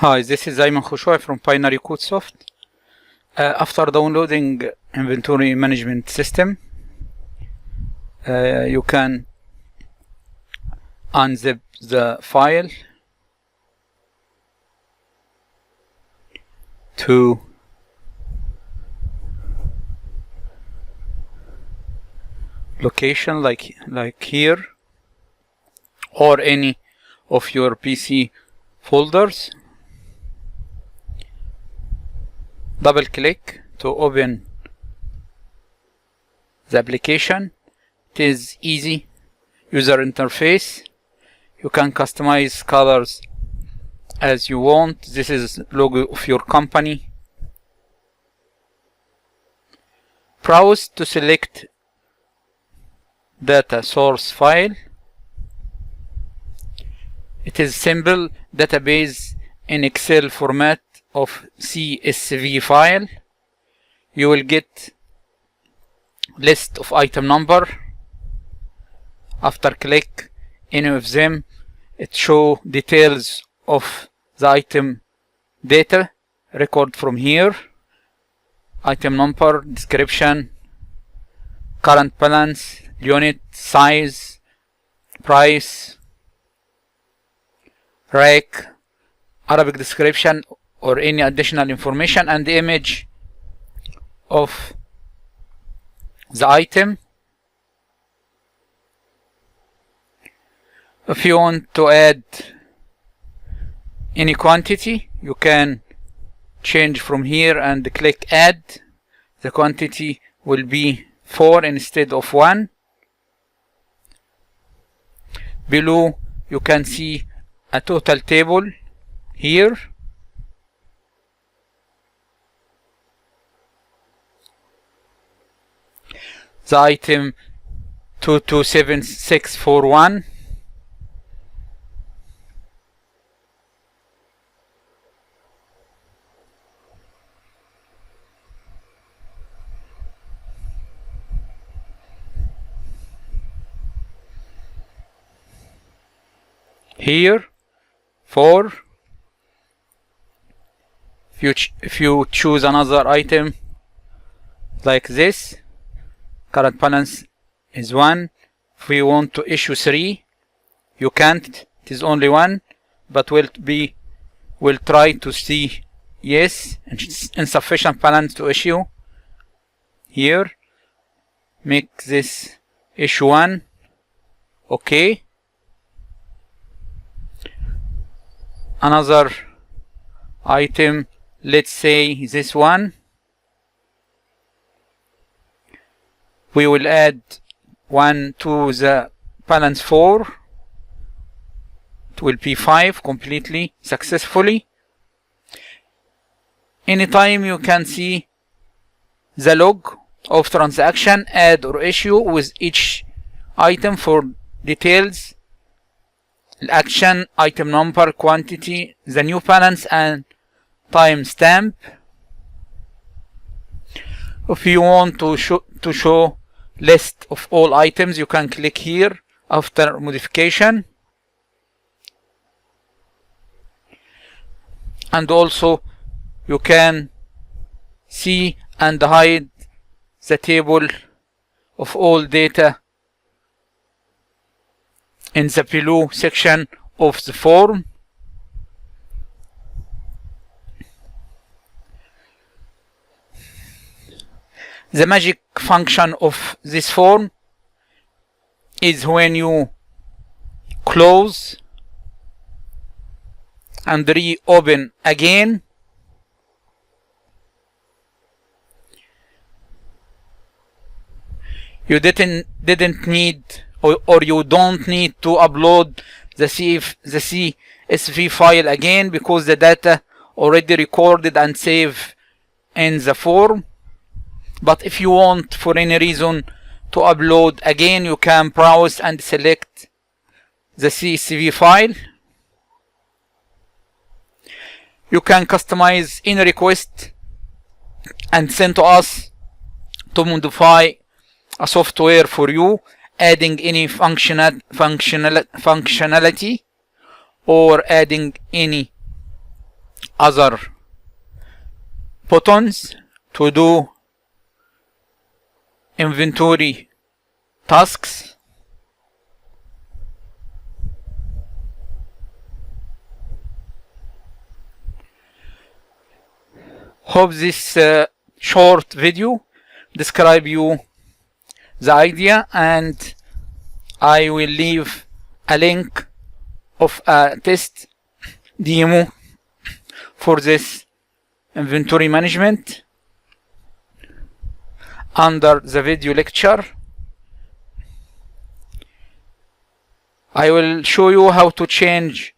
Hi, this is Ayman Khushoy from Binary CodeSoft. After downloading inventory management system, you can unzip the file to location like here or any of your PC folders. Double click to open the application. It is easy user interface. You can customize colors as you want. This is logo of your company. Browse to select data source file. It is simple database in Excel format of CSV file. You will get list of item number. After click any of them, it show details of the item data record from here, item number, description, current balance, unit, size, price, rank, Arabic description or any additional information, and the image of the item. If you want to add any quantity, you can change from here and click add. The quantity will be 4 instead of 1. Below you can see a total table here. The item 227641. Here 4. If you choose another item like this, current balance is 1. If we want to issue 3, you can't. It is only 1, but we'll try to see yes, insufficient balance to issue. Here, make this issue 1. Okay. Another item, let's say this one. We will add 1 to the balance 4. It will be 5 completely successfully. Anytime you can see the log of transaction, add or issue with each item for details, action, item number, quantity, the new balance, and timestamp. If you want to show list of all items, you can click here after modification, and also you can see and hide the table of all data in the below section of the form. The magic function of this form is when you close and reopen again, you didn't need or you don't need to upload the CSV file again, because the data already recorded and saved in the form. But if you want for any reason to upload again, you can browse and select the CSV file. You can customize any request and send to us to modify a software for you, adding any functionality or adding any other buttons to do inventory tasks. Hope this short video describe you the idea, and I will leave a link of a test demo for this inventory management under the video lecture. I will show you how to change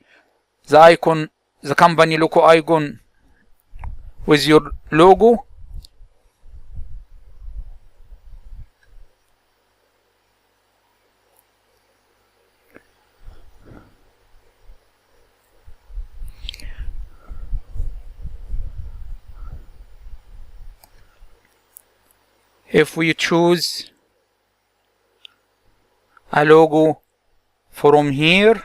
the icon, the company logo icon with your logo. If we choose a logo from here,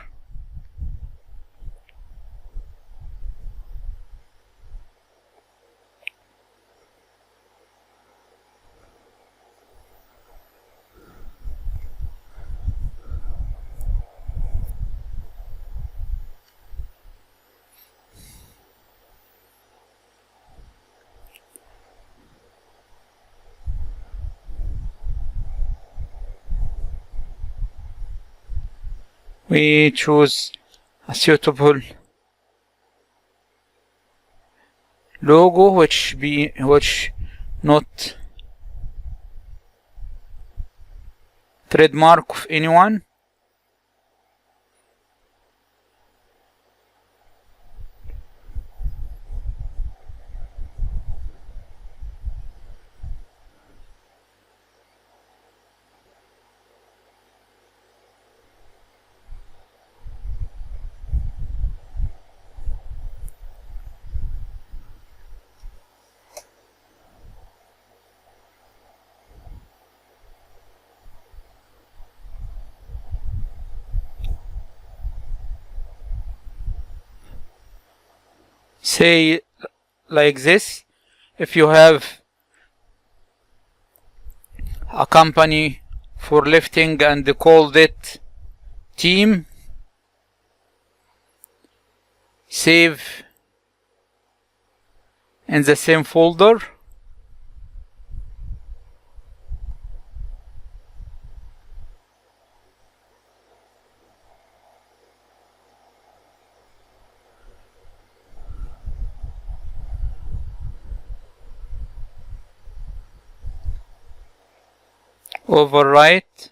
we choose a suitable logo which not trademark of anyone. Say like this: if you have a company for lifting and called it team, save in the same folder. Overwrite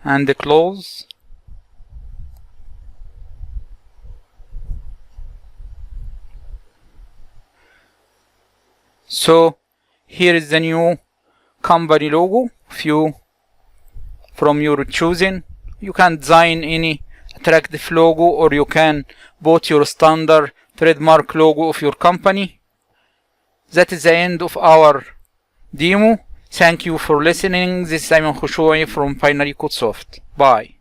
and close. So here is the new company logo from your choosing. You can design any attractive logo, or you can put your standard trademark logo of your company. That is the end of our demo. Thank you for listening. This is Simon Khushoui from Binary Code Soft. Bye.